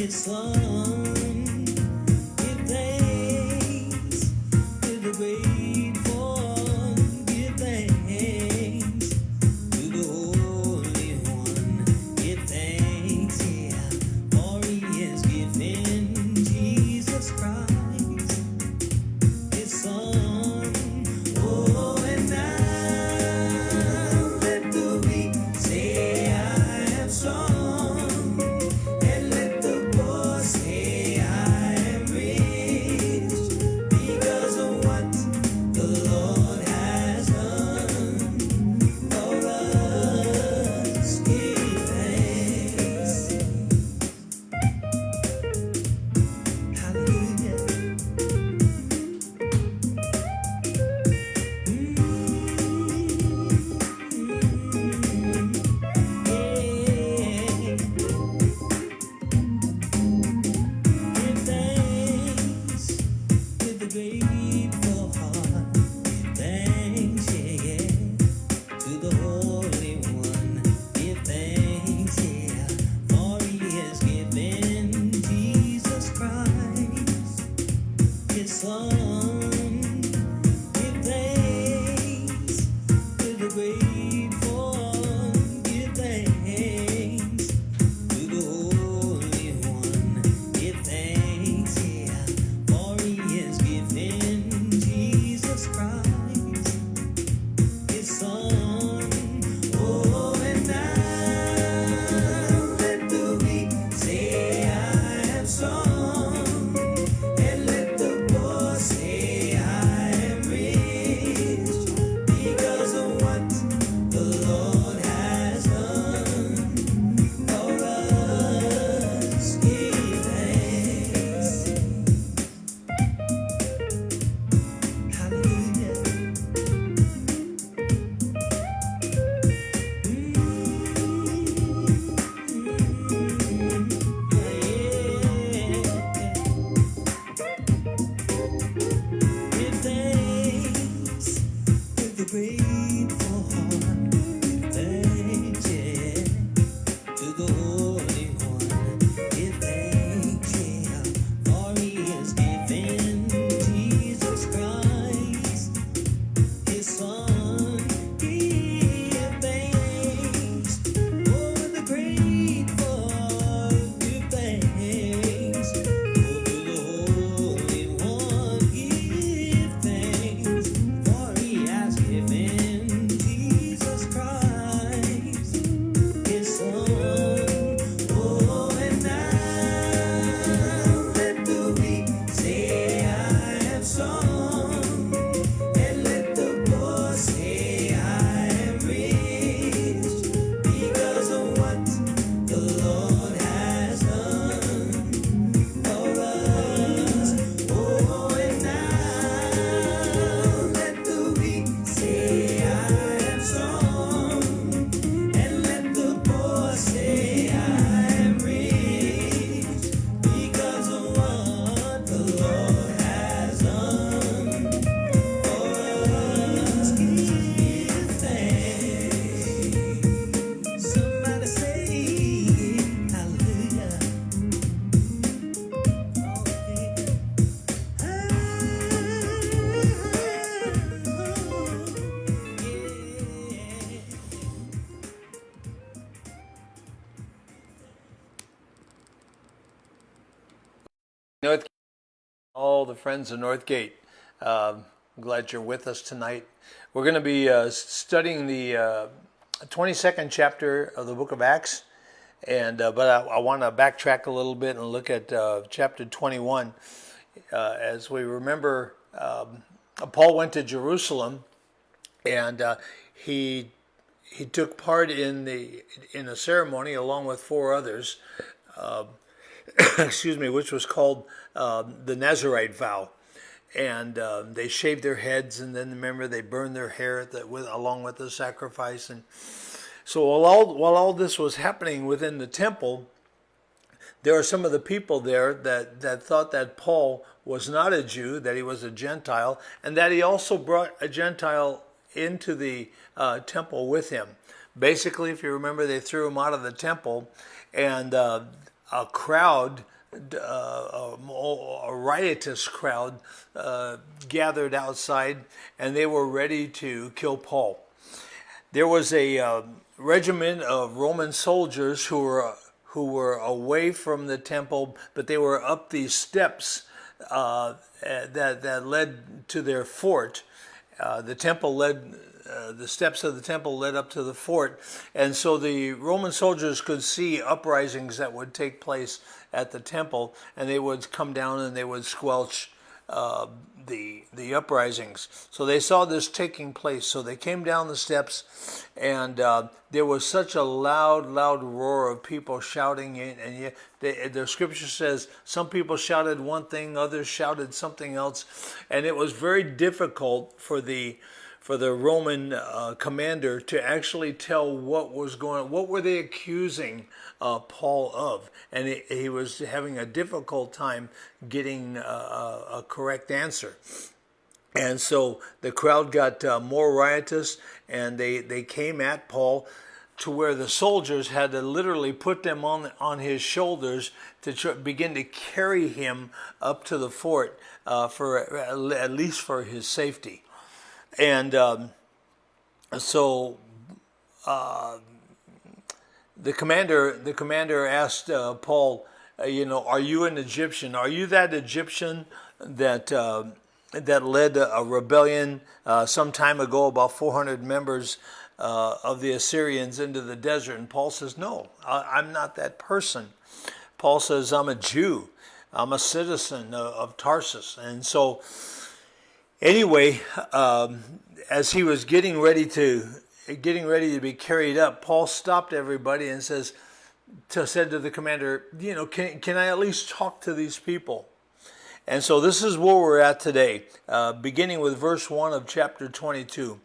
His Son. Give thanks to the grateful one. Give thanks to the Holy One. Give thanks, yeah, for He has given Jesus Christ, His Son. Oh, and now let the weak say I am strong, and let the poor say I am rich, because of what the Lord has done for us. Give thanks. Hallelujah. Give thanks with a grateful heart. Give thanks, yeah, yeah, to the Holy One. Give thanks, yeah, for He has given Jesus Christ, His Son. Give thanks to the grateful one. Give thanks to the Holy One. Give thanks, yeah, for He has given Jesus Christ, His Son. Oh, and now let the weak say I am strong, and let the poor say I am rich, because of what the Lord has done for us. Give thanks. Hallelujah. Give thanks with a grateful heart. Give thanks, yeah, to the Holy One. Give thanks, yeah, for He has given Jesus Christ, His Son. Give thanks, oh, the grateful heart. Give thanks, oh, to the Holy One. Give thanks, for He has given Jesus Christ, His Son. Oh, and now let the weak say I am strong, and let the poor say I am rich, because of what the Lord has done for us. Oh, and now let the weak say I am strong, and let the poor say I am rich, because of what the Lord has done for us. Give thanks. Somebody say hallelujah. North, all the friends of Northgate, I'm glad you're with us tonight. We're going to be studying the 22nd chapter of the book of Acts, and but I want to backtrack a little bit and look at chapter 21. As we remember, Paul went to Jerusalem, and he took part in a ceremony along with four others. Excuse me, which was called the Nazarite vow, and they shaved their heads, and then remember they burned their hair along with the sacrifice. And so while all this was happening within the temple, there are some of the people there that thought that Paul was not a Jew, that he was a Gentile, and that he also brought a Gentile into the temple with him. Basically, if you remember, they threw him out of the temple, and a crowd a riotous crowd gathered outside, and they were ready to kill Paul. There was a regiment of Roman soldiers who were away from the temple, but they were up these steps that led to their fort. The steps of the temple led up to the fort, and so the Roman soldiers could see uprisings that would take place at the temple, and they would come down and they would squelch the uprisings. So they saw this taking place. So they came down the steps, and there was such a loud roar of people shouting, and the scripture says some people shouted one thing, others shouted something else, and it was very difficult for the Roman commander to actually tell what was going on. What were they accusing Paul of? And he was having a difficult time getting a correct answer. And so the crowd got more riotous, and they came at Paul to where the soldiers had to literally put them on his shoulders to begin to carry him up to the fort for at least for his safety. And so the commander asked Paul, are you an Egyptian? Are you that Egyptian that led a rebellion some time ago, about 400 members of the Assyrians into the desert? And Paul says, no, I'm not that person. Paul says, I'm a Jew. I'm a citizen of Tarsus. And so anyway, as he was getting ready to be carried up, Paul stopped everybody and said to the commander, can I at least talk to these people? And so this is where we're at today, beginning with verse 1 of chapter 22.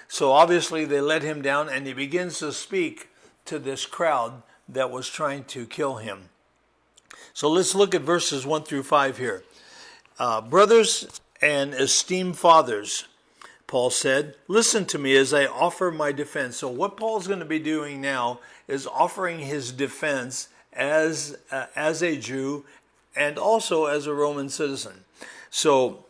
So obviously they let him down, and he begins to speak to this crowd that was trying to kill him. So let's look at verses 1 through 5 here. Brothers and esteemed fathers, Paul said, listen to me as I offer my defense. So what Paul's going to be doing now is offering his defense as a Jew and also as a Roman citizen. So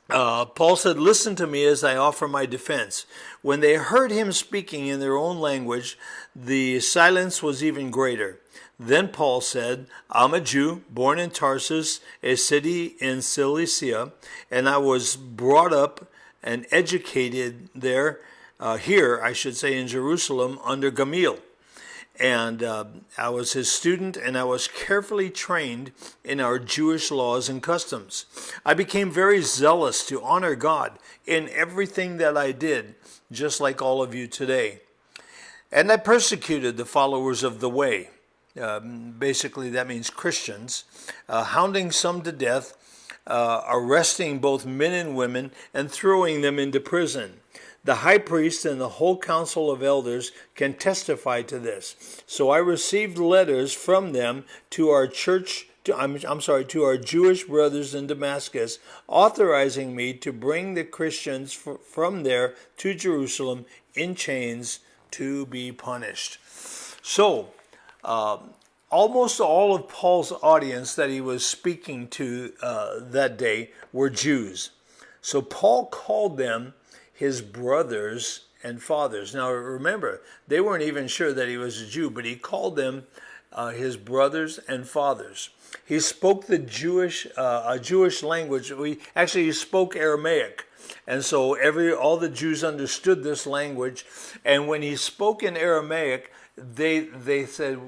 Paul said, listen to me as I offer my defense. When they heard him speaking in their own language, the silence was even greater. Then Paul said, I'm a Jew, born in Tarsus, a city in Cilicia, and I was brought up and educated here in Jerusalem, under Gamaliel. And I was his student, and I was carefully trained in our Jewish laws and customs. I became very zealous to honor God in everything that I did, just like all of you today. And I persecuted the followers of the way. Basically, that means Christians, hounding some to death, arresting both men and women, and throwing them into prison. The high priest and the whole council of elders can testify to this. So I received letters from them to our to our Jewish brothers in Damascus, authorizing me to bring the Christians from there to Jerusalem in chains to be punished. So, almost all of Paul's audience that he was speaking to that day were Jews. So Paul called them his brothers and fathers. Now remember, they weren't even sure that he was a Jew, but he called them his brothers and fathers. He spoke the Jewish language. He spoke Aramaic. And so all the Jews understood this language. And when he spoke in Aramaic, they said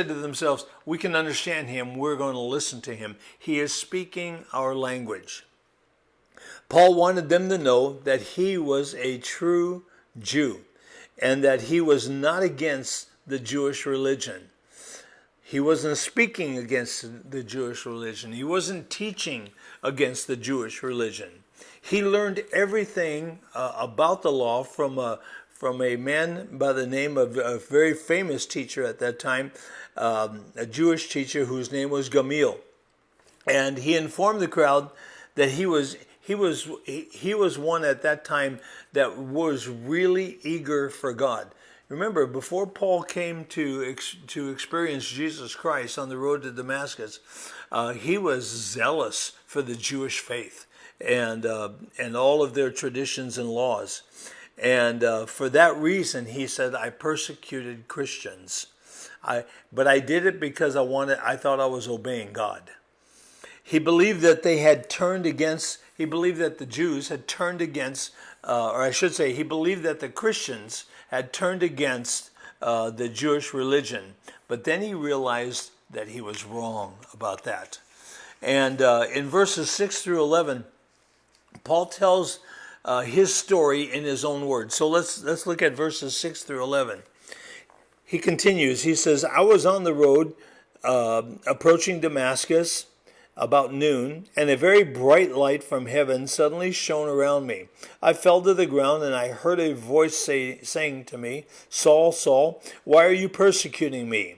to themselves, we can understand him, we're going to listen to him. He is speaking our language. Paul wanted them to know that he was a true Jew and that he was not against the Jewish religion. He wasn't speaking against the Jewish religion. He wasn't teaching against the Jewish religion. He learned everything about the law from a man by the name of a very famous teacher at that time, a Jewish teacher whose name was Gamaliel. And he informed the crowd that he was one at that time that was really eager for God. Remember, before Paul came to experience Jesus Christ on the road to Damascus, he was zealous for the Jewish faith and all of their traditions and laws. And for that reason, he said, I persecuted Christians. But I did it because I thought I was obeying God. He believed that he believed that the Jews had turned against, or I should say, he believed that the Christians had turned against the Jewish religion. But then he realized that he was wrong about that. And in verses 6 through 11, Paul tells his story in his own words. So let's look at verses 6 through 11. He continues, he says, I was on the road approaching Damascus about noon, and a very bright light from heaven suddenly shone around me. I fell to the ground, and I heard a voice saying to me, Saul, Saul, why are you persecuting me?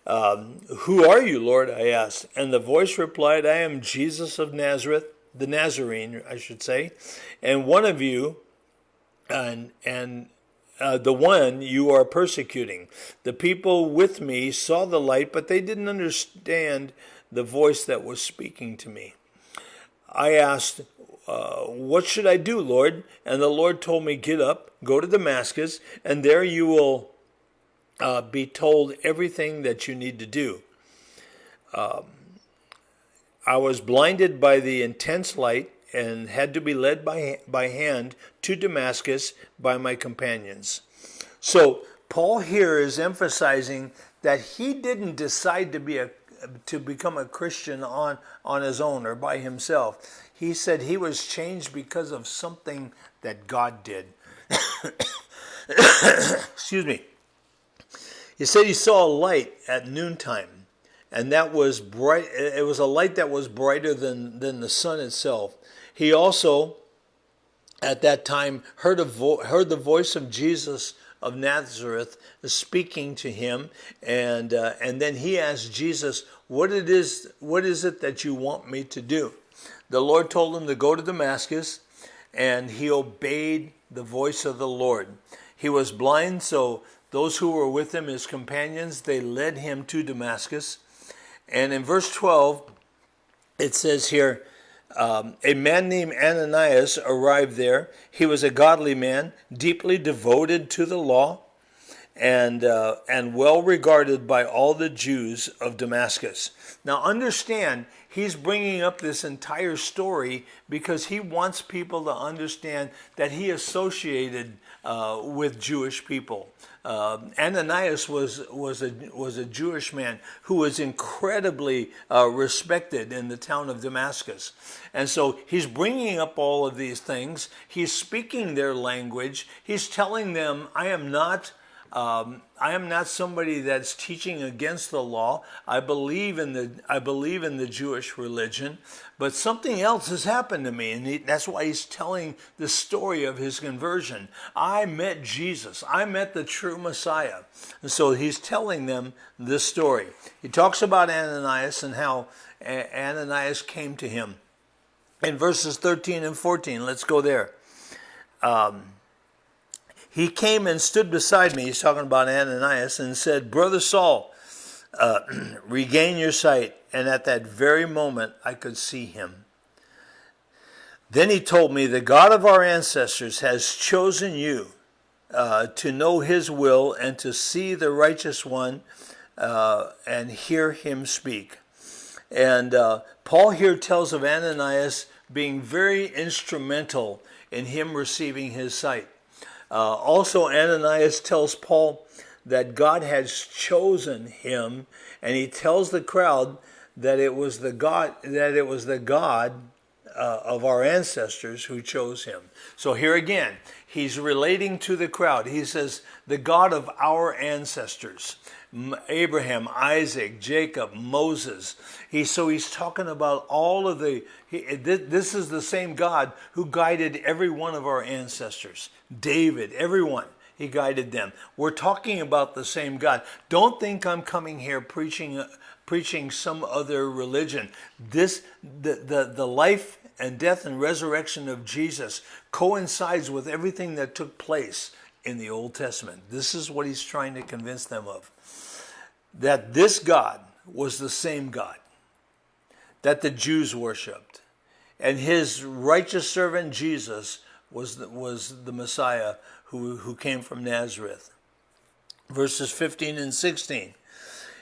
Who are you, Lord? I asked. And the voice replied, I am Jesus of Nazareth, the Nazarene, I should say, and one of you, the one you are persecuting. The people with me saw the light, but they didn't understand the voice that was speaking to me. I asked, what should I do, Lord? And the Lord told me, get up, go to Damascus, and there you will be told everything that you need to do. I was blinded by the intense light and had to be led by hand to Damascus by my companions. So Paul here is emphasizing that he didn't decide to become a Christian on his own or by himself. He said he was changed because of something that God did. Excuse me. He said he saw a light at noontime, and that was bright. It was a light that was brighter than the sun itself. He also, at that time, heard the voice of Jesus of Nazareth speaking to him, and then he asked Jesus, what is it that you want me to do? The Lord told him to go to Damascus, and he obeyed the voice of the Lord. He was blind, so those who were with him, his companions, they led him to Damascus. And in verse 12, it says here, a man named Ananias arrived there. He was a godly man, deeply devoted to the law, and well regarded by all the Jews of Damascus. Now understand, he's bringing up this entire story because he wants people to understand that he associated with Jewish people. Ananias was a Jewish man who was incredibly respected in the town of Damascus. And so he's bringing up all of these things. He's speaking their language. He's telling them, I am not somebody that's teaching against the law. I believe in the Jewish religion, but something else has happened to me, and that's why he's telling the story of his conversion. I met Jesus. I met the true Messiah. And so he's telling them this story. He talks about Ananias and how Ananias came to him. In verses 13 and 14, let's go there. He came and stood beside me, he's talking about Ananias, and said, Brother Saul, regain your sight. And at that very moment, I could see him. Then he told me, the God of our ancestors has chosen you to know his will and to see the righteous one and hear him speak. And Paul here tells of Ananias being very instrumental in him receiving his sight. Also, Ananias tells Paul that God has chosen him, and he tells the crowd that it was the God of our ancestors who chose him. So here again, he's relating to the crowd. He says, the God of our ancestors, Abraham, Isaac, Jacob, Moses. He's talking about all of this is the same God who guided every one of our ancestors. David, everyone, he guided them. We're talking about the same God. Don't think I'm coming here preaching some other religion. The life and death and resurrection of Jesus coincides with everything that took place in the Old Testament. This is what he's trying to convince them of. That this God was the same God that the Jews worshipped. And his righteous servant Jesus was the Messiah who came from Nazareth. Verses 15 and 16.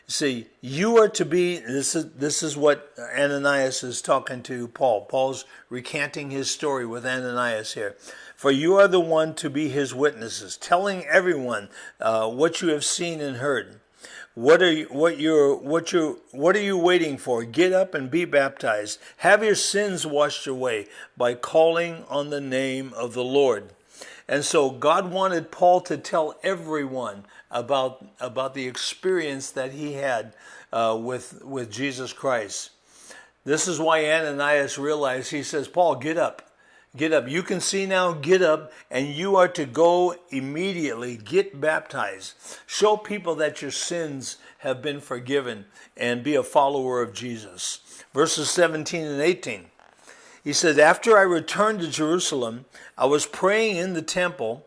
See, you are to be, this is what Ananias is talking to Paul. Paul's recanting his story with Ananias here. For you are the one to be his witnesses, telling everyone what you have seen and heard. What are you waiting for? Get up and be baptized. Have your sins washed away by calling on the name of the Lord. And so God wanted Paul to tell everyone about the experience that he had with Jesus Christ. This is why Ananias realized, he says, Paul, get up. Get up. You can see now, get up, and you are to go immediately. Get baptized. Show people that your sins have been forgiven and be a follower of Jesus. Verses 17 and 18. He said, after I returned to Jerusalem, I was praying in the temple.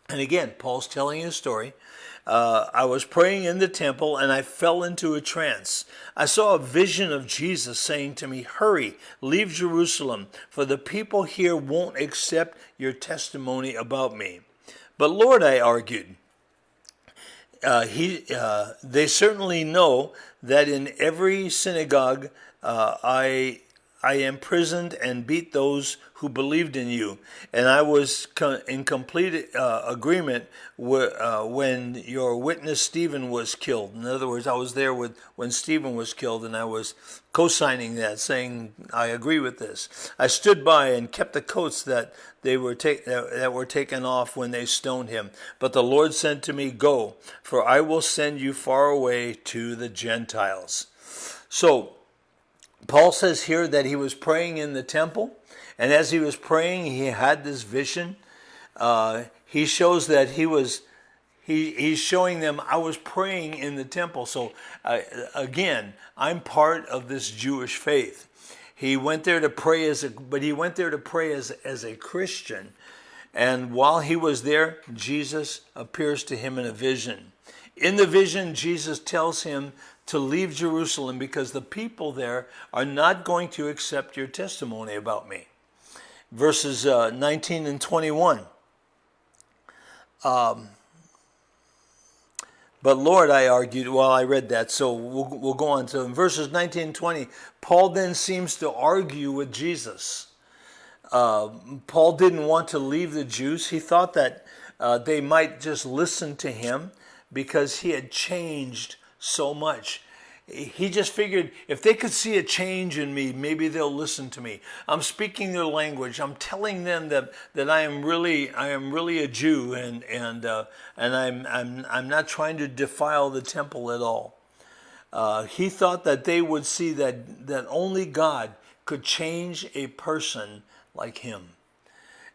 And again, Paul's telling his story. I was praying in the temple and I fell into a trance. I saw a vision of Jesus saying to me, hurry, leave Jerusalem, for the people here won't accept your testimony about me. But Lord, I argued, they certainly know that in every synagogue I imprisoned and beat those who believed in you. And I was in complete agreement when your witness Stephen was killed. In other words, I was there when Stephen was killed, and I was co-signing that, saying, I agree with this. I stood by and kept the coats that were taken off when they stoned him. But the Lord said to me, go, for I will send you far away to the Gentiles. So, Paul says here that he was praying in the temple, and as he was praying, he had this vision. He shows that he's showing them, I was praying in the temple. So again, I'm part of this Jewish faith. He went there to pray as a Christian. And while he was there, Jesus appears to him in a vision. In the vision, Jesus tells him to leave Jerusalem because the people there are not going to accept your testimony about me. Verses 19 and 21. But Lord, I argued while I read that, so we'll go on to in verses 19 and 20. Paul then seems to argue with Jesus. Paul didn't want to leave the Jews. He thought that they might just listen to him because he had changed so much. He just figured if they could see a change in me, maybe they'll listen to me. I'm speaking their language. I'm telling them that I am really a Jew, and I'm not trying to defile the temple at all. He thought that they would see that only God could change a person like him.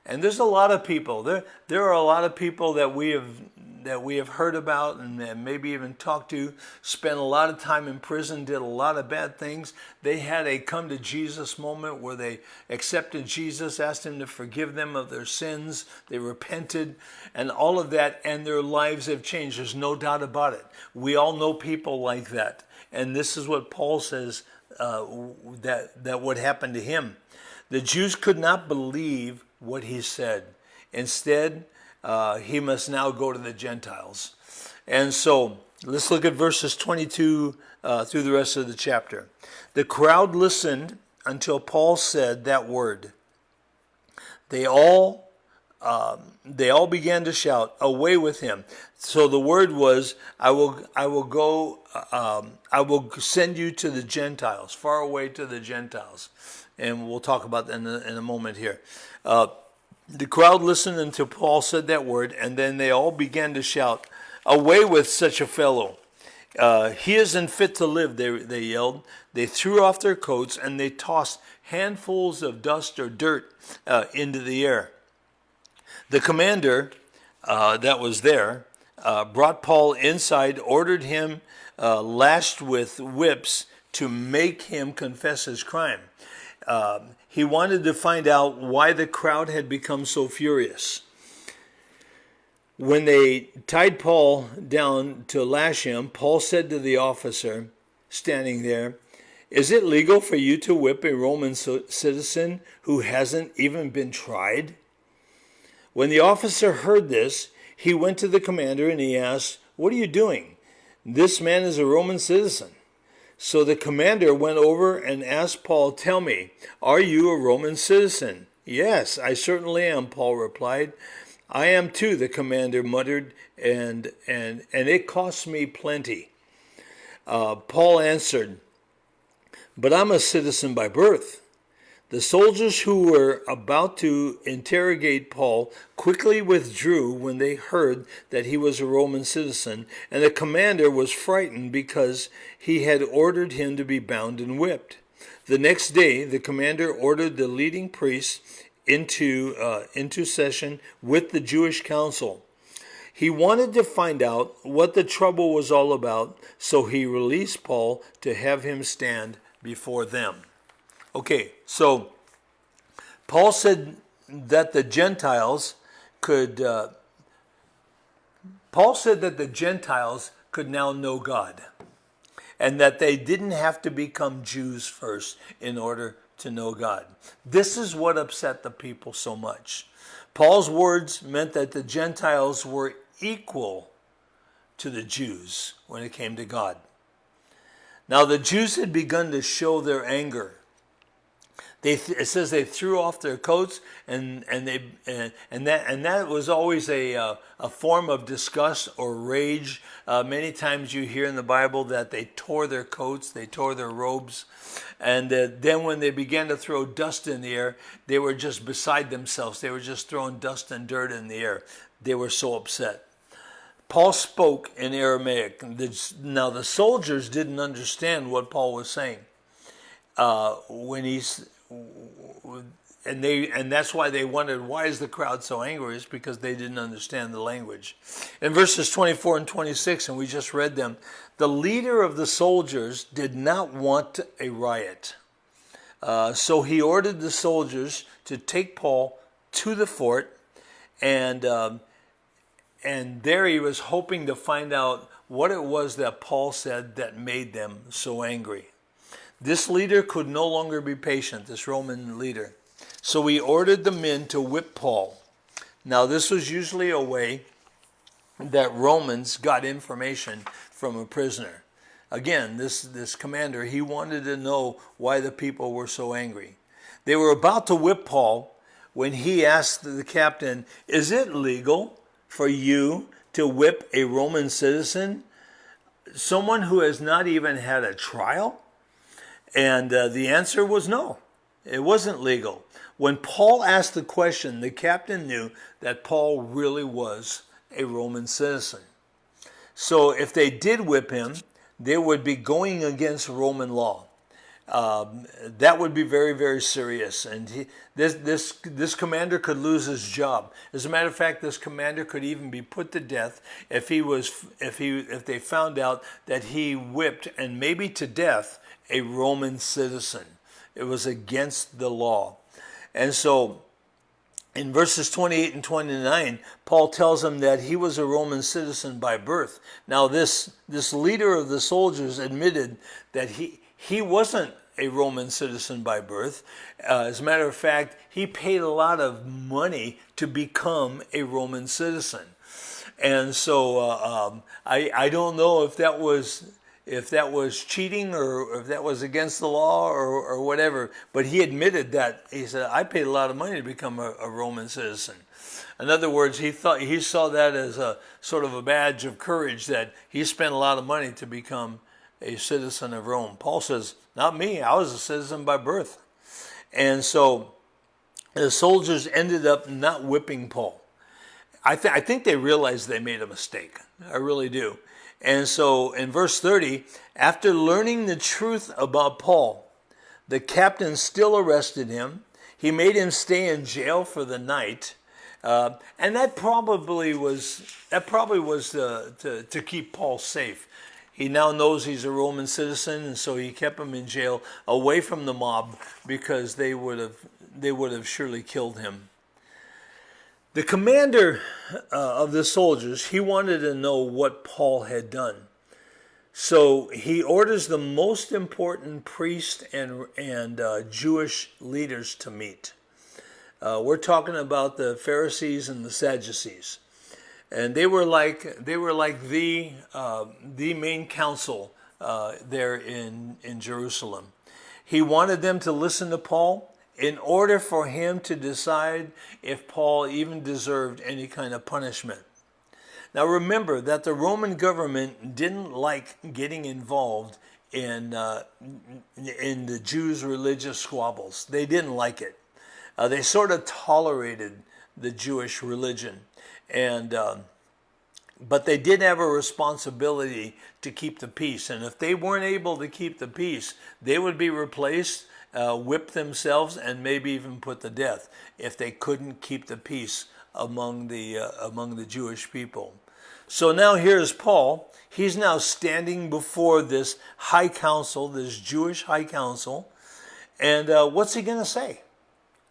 And there's a lot of people. There are a lot of people that we have heard about and maybe even talked to, spent a lot of time in prison, did a lot of bad things. They had a come to Jesus moment where they accepted Jesus, asked him to forgive them of their sins. They repented and all of that, and their lives have changed. There's no doubt about it. We all know people like that. And this is what Paul says that would happen to him. The Jews could not believe what he said. Instead, he must now go to the Gentiles. And so let's look at verses 22 through the rest of the chapter. The crowd listened until Paul said that word. They all began to shout, away with him. So the word was, I will send you to the Gentiles, far away to the Gentiles. And we'll talk about that in a moment here. The crowd listened until Paul said that word, and then they all began to shout, away with such a fellow. He isn't fit to live, they yelled. They threw off their coats, and they tossed handfuls of dust or dirt into the air. The commander that was there brought Paul inside, ordered him lashed with whips to make him confess his crime. He wanted to find out why the crowd had become so furious. When they tied Paul down to lash him, Paul said to the officer standing there, "Is it legal for you to whip a Roman citizen who hasn't even been tried?" When the officer heard this, he went to the commander and he asked, "What are you doing? This man is a Roman citizen." So the commander went over and asked Paul, "Tell me, are you a Roman citizen?" "Yes, I certainly am," Paul replied. "I am too," the commander muttered, and it costs me plenty. Paul answered, "But I'm a citizen by birth." The soldiers who were about to interrogate Paul quickly withdrew when they heard that he was a Roman citizen, and the commander was frightened because he had ordered him to be bound and whipped. The next day, the commander ordered the leading priests into session with the Jewish council. He wanted to find out what the trouble was all about, so he released Paul to have him stand before them. Okay, so Paul said that the Gentiles could now know God, and that they didn't have to become Jews first in order to know God. This is what upset the people so much. Paul's words meant that the Gentiles were equal to the Jews when it came to God. Now the Jews had begun to show their anger. It says they threw off their coats, and that was always a form of disgust or rage. Many times you hear in the Bible that they tore their coats, they tore their robes, and then when they began to throw dust in the air, they were just beside themselves. They were just throwing dust and dirt in the air. They were so upset. Paul spoke in Aramaic. Now the soldiers didn't understand what Paul was saying and that's why they wondered, why is the crowd so angry? It's because they didn't understand the language. In verses 24 and 26, and we just read them, the leader of the soldiers did not want a riot. So he ordered the soldiers to take Paul to the fort, and there he was hoping to find out what it was that Paul said that made them so angry. This leader could no longer be patient, this Roman leader. So he ordered the men to whip Paul. Now this was usually a way that Romans got information from a prisoner. Again, this commander, he wanted to know why the people were so angry. They were about to whip Paul when he asked the captain, "Is it legal for you to whip a Roman citizen, someone who has not even had a trial?" And the answer was no, it wasn't legal. When Paul asked the question, the captain knew that Paul really was a Roman citizen. So if they did whip him, they would be going against Roman law. That would be very, very serious, and this commander could lose his job. As a matter of fact, this commander could even be put to death if they found out that he whipped, and maybe to death, a Roman citizen. It was against the law. And so in verses 28 and 29, Paul tells them that he was a Roman citizen by birth. Now this leader of the soldiers admitted that he wasn't a Roman citizen by birth. As a matter of fact, he paid a lot of money to become a Roman citizen. And so I don't know if that was cheating or if that was against the law or whatever, but he admitted that. He said, "I paid a lot of money to become a Roman citizen." In other words, he saw that as a sort of a badge of courage, that he spent a lot of money to become a citizen of Rome. Paul says, "Not me, I was a citizen by birth." And so the soldiers ended up not whipping Paul. I think they realized they made a mistake. I really do. And so in verse 30, after learning the truth about Paul, the captain still arrested him. He made him stay in jail for the night. And that probably was to keep Paul safe. He now knows he's a Roman citizen, and so he kept him in jail away from the mob, because they would have surely killed him. The commander of the soldiers, he wanted to know what Paul had done. So he orders the most important priests and Jewish leaders to meet. We're talking about the Pharisees and the Sadducees, and they were like the main council there in Jerusalem. He wanted them to listen to Paul in order for him to decide if Paul even deserved any kind of punishment. Now remember that the Roman government didn't like getting involved in the Jews' religious squabbles. They didn't like it. They sort of tolerated the Jewish religion, but they did have a responsibility to keep the peace. And if they weren't able to keep the peace, they would be replaced, whipped themselves, and maybe even put to death if they couldn't keep the peace among the Jewish people. So now here's Paul. He's now standing before this high council, this Jewish high council, and what's he going to say?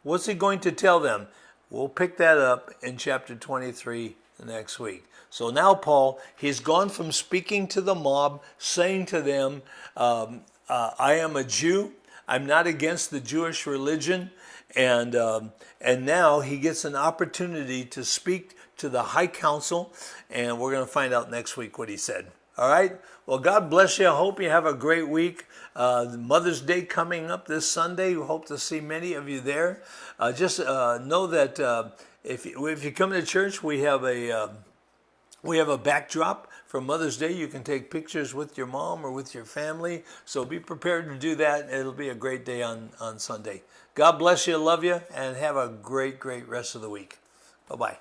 What's he going to tell them? We'll pick that up in chapter 23 next week. So now Paul, he's gone from speaking to the mob, saying to them, I am a Jew. I'm not against the Jewish religion. And now he gets an opportunity to speak to the high council, and we're going to find out next week what he said. All right? Well, God bless you. I hope you have a great week. Mother's Day coming up this Sunday. We hope to see many of you there. Just know that if you come to church, we have a backdrop for Mother's Day. You can take pictures with your mom or with your family. So be prepared to do that. It'll be a great day on Sunday. God bless you, love you, and have a great rest of the week. Bye-bye.